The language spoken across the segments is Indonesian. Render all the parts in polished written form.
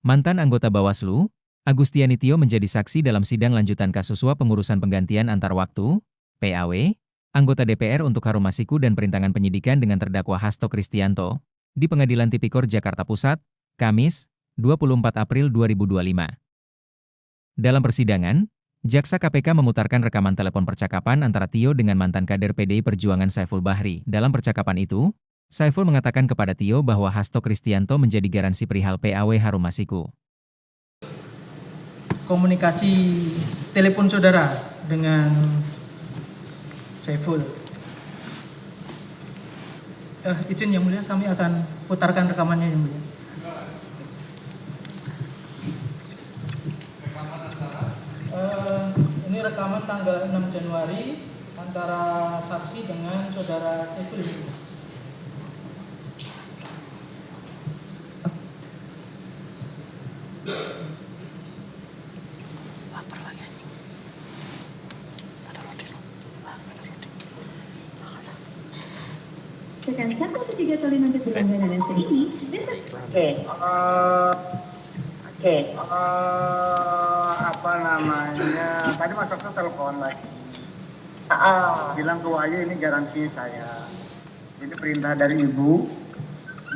Mantan anggota Bawaslu, Agustiani Tio menjadi saksi dalam sidang lanjutan kasus suap pengurusan penggantian antar waktu, PAW, anggota DPR untuk Harun Masiku dan perintangan penyidikan dengan terdakwa Hasto Kristianto, di Pengadilan Tipikor Jakarta Pusat, Kamis, 24 April 2025. Dalam persidangan, Jaksa KPK memutarkan rekaman telepon percakapan antara Tio dengan mantan kader PDI Perjuangan Saiful Bahri. Dalam percakapan itu, Saiful mengatakan kepada Tio bahwa Hasto Kristianto menjadi garansi perihal PAW Harun Masiku. Komunikasi telepon saudara dengan Saiful. Izin yang mulia, kami akan putarkan rekamannya yang mulia. Ini rekaman tanggal 6 Januari antara saksi dengan saudara Saiful. Sekali 1 atau 3 kali nanti pelanggaran yang ini. Apa namanya? Tadi Mas Okto telepon lagi. Bilang ke Wahyu ini garansi saya. Ini perintah dari ibu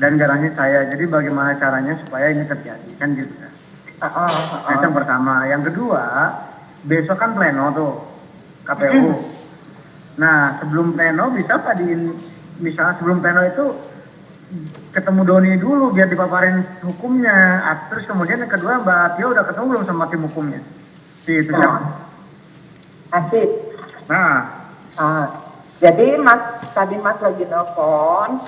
dan garansi saya. Jadi bagaimana caranya supaya ini terjadi? Kan gitu kan. Itu yang pertama. Yang kedua, besok kan pleno tuh KPU. Nah, sebelum pleno bisa misalnya sebelum pleno itu ketemu Doni dulu biar dipaparin hukumnya. Terus kemudian yang kedua Mbak Tio udah ketemu belum sama tim hukumnya? Itu kan. Asik. Nah, jadi tadi Mas lagi nelfon,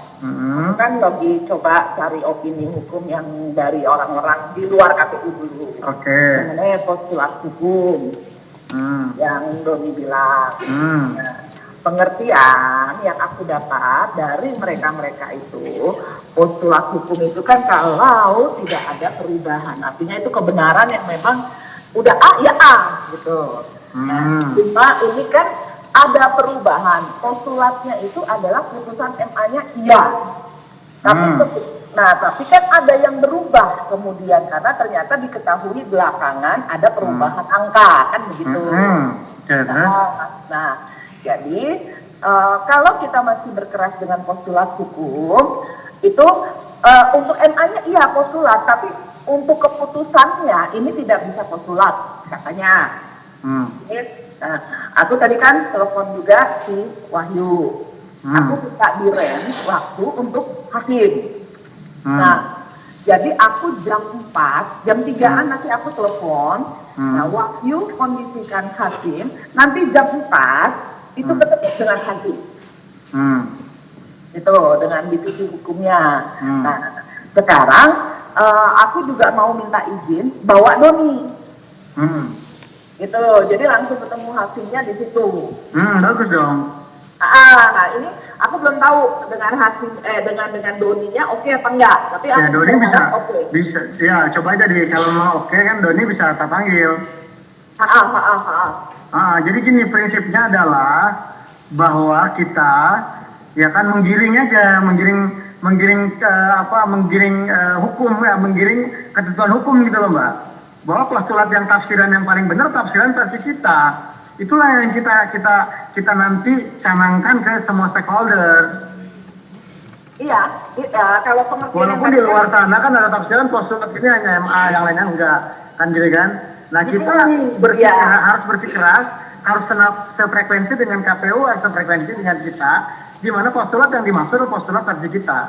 kan lagi coba cari opini hukum yang dari orang-orang di luar KPU dulu. Oke. Mengenai postulat hukum yang Doni bilang. Nah, pengertian yang aku dapat dari mereka itu, postulat hukum itu kan kalau tidak ada perubahan, artinya itu kebenaran yang memang udah A ya A gitu. Nah, cuma ini kan ada perubahan, postulatnya itu adalah putusan MA-nya iya. Tapi kan ada yang berubah kemudian karena ternyata diketahui belakangan ada perubahan angka kan begitu. Jadi kalau kita masih berkeras dengan postulat hukum itu untuk MA-nya iya postulat, tapi untuk keputusannya ini tidak bisa postulat katanya. Aku tadi kan telepon juga si Wahyu. Aku minta direm waktu untuk hakim. Nah, jadi aku jam 4, jam 3-an nanti aku telepon. Nah, Wahyu kondisikan hakim, nanti jam 4 itu ketemu dengan hakim. Itu dengan divisi hukumnya. Nah, sekarang aku juga mau minta izin bawa Doni. Itu, jadi langsung ketemu hakimnya di situ. Bagus dong. Nah ini aku belum tahu dengan hakim dengan Doninya oke apa enggak. Tapi ya, aku Doni oke. Bisa, ya coba aja kalau mau oke kan Doni bisa tak panggil. Jadi gini prinsipnya adalah bahwa kita ya kan menggiring aja, menggiring hukum ya, menggiring ketentuan hukum gitu loh Mbak. Bahwa postulat yang tafsiran yang paling benar tafsiran versi kita. Itulah yang kita nanti canangkan ke semua stakeholder. Iya, kalau pengertian walaupun di luar sana kan ada tafsiran postulat ini hanya MA, yang lainnya enggak, kan jadi kan? Nah kita harus bersikeras, harus sefrekuensi dengan KPU, harus sefrekuensi dengan kita, di mana postulat yang dimaksud adalah postulat versi kita.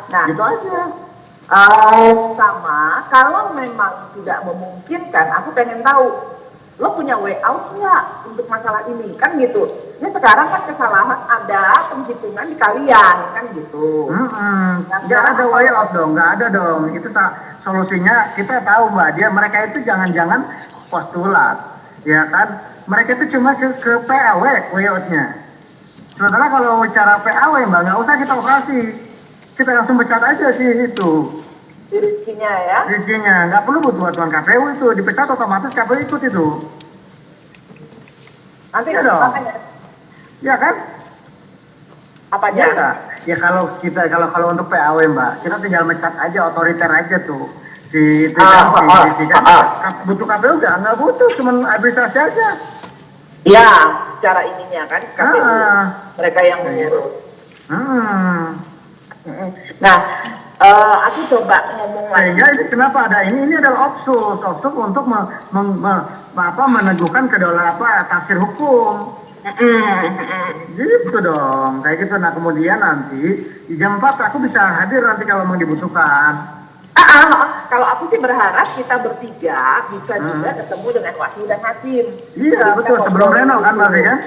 Nah gitu aja. Sama, kalau memang tidak memungkinkan, aku pengen tahu, lo punya way out nggak untuk masalah ini, kan gitu. Ini sekarang kan kesalahan ada penghitungan di kalian, kan gitu. Nggak ada way out dong, nggak ada dong. Itu solusinya kita tahu Mbak, mereka itu jangan-jangan postulat, ya kan? Mereka itu cuma ke PAW way out-nya. Sementara kalau cara PAW Mbak, nggak usah kita operasi. Kita langsung pecat aja sih itu. Dirinya ya? Dirinya, nggak perlu butuh bantuan KPU itu, dipecat otomatis KPU ikut itu. Nanti ya dong. Ya kan? Apanya? Ya, ya kalau untuk PAW Mbak, kita tinggal mecat aja, otoriter aja tuh. si Trisakti kan butuh KPU nggak butuh, cuman administrasi aja. Ya, cara ininya kan KPU mereka yang mengurus. Nah, aku coba ngomong lagi. Sehingga ini kenapa ada ini adalah opsus untuk meneguhkan kedaulatan tafsir hukum. Gitu dong, kayak gitu. Nah kemudian nanti di jam 4 aku bisa hadir nanti kalau mau dibutuhkan. Kalau aku sih berharap kita bertiga bisa juga ketemu dengan Wahyu dan Hasim. Iya betul, sebelum pleno kan berarti kan?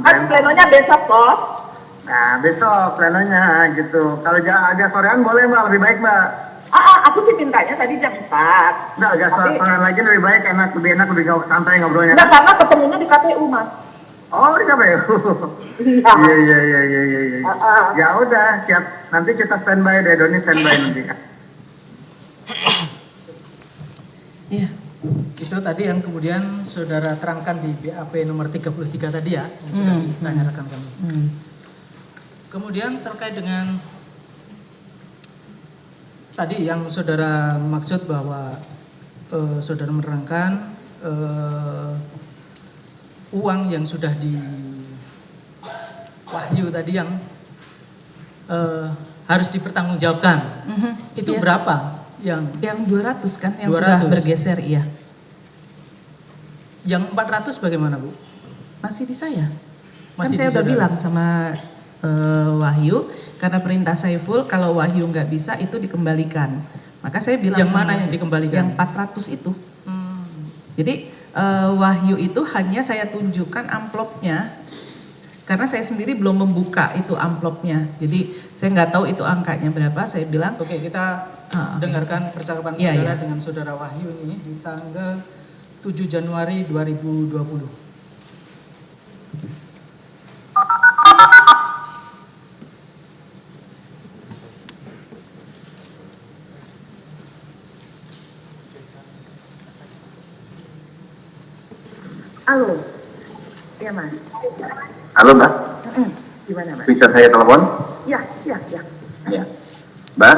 Kan plenonya besok kok. Nah besok plenonya gitu. Kalau agak sorean boleh Mbak, lebih baik Mbak. Aku sih mintanya tadi jam 4. Enggak, agak sorean lagi lebih baik, lebih enak, lebih santai ngobrolnya. Enggak, karena ketemunya di KPU Mas. Oh di KPU? Iya. Ya udah, siap. Nanti kita standby deh, Doni standby nanti. Iya. Itu tadi yang kemudian saudara terangkan di BAP nomor 33 tadi ya, yang sudah ditanya rekan kami. Kemudian terkait dengan tadi yang saudara maksud bahwa saudara menerangkan uang yang sudah di Wahyu tadi yang harus dipertanggungjawabkan. Itu berapa? Yang 200 kan yang 200. sudah bergeser, iya. Yang 400 bagaimana Bu? Masih di saya. Masih Kan saya di udah saudara. bilang sama Wahyu, karena perintah Saiful kalau Wahyu nggak bisa itu dikembalikan. Maka saya bilang Yang sama mana yang dikembalikan? Yang 400 itu. Jadi Wahyu itu hanya saya tunjukkan amplopnya, karena saya sendiri belum membuka itu amplopnya. Jadi saya nggak tahu itu angkanya berapa. Saya bilang, Oke, kita dengarkan percakapan Iya, saudara iya. dengan saudara Wahyu ini di tanggal 7 Januari 2020. Halo. Iya Mas. Halo Mbak, Gimana Mas? bisa saya telepon? Ya. Ya. Mbak,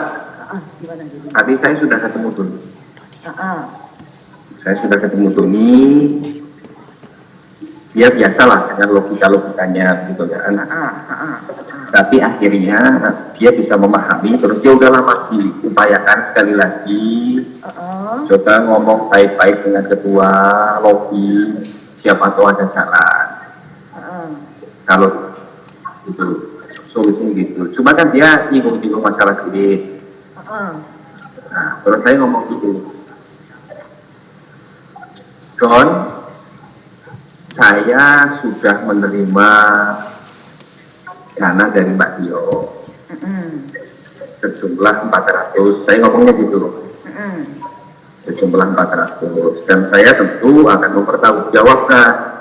Gimana jadi? tadi saya sudah ketemu Tuni. Saya sudah ketemu Tuni. Ya biasalah dengan logikanya gitu kan. Tapi akhirnya dia bisa memahami, terus dia udah lama diupayakan sekali lagi. Coba ngomong baik-baik dengan ketua lobby, siapa tahu ada saran. Kalau itu solusinya gitu. Cuma kan dia bingung masalah duit. Nah, terus saya ngomong gitu, John, saya sudah menerima dana dari Mbak Tio sejumlah 400. Saya ngomongnya gitu, sejumlah 400, dan saya tentu akan mempertanggungjawabkan.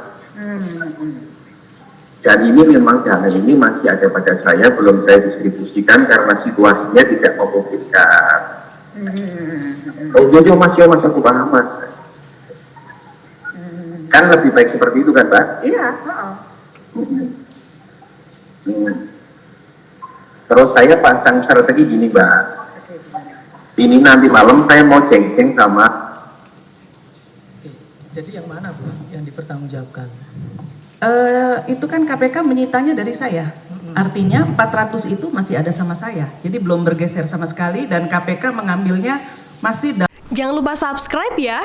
Dan ini memang dana ini masih ada pada saya, belum saya distribusikan karena situasinya tidak memungkinkan. Oh iya mas, aku paham mas. Kan lebih baik seperti itu kan Mbak? Iya. Terus saya pasang strategi gini Mbak. Ini nanti malam saya mau ceng-ceng sama. Oke, jadi yang mana Bu yang dipertanggungjawabkan? itu kan KPK menyitanya dari saya. Artinya 400 itu masih ada sama saya. Jadi belum bergeser sama sekali dan KPK mengambilnya masih. Jangan lupa subscribe ya.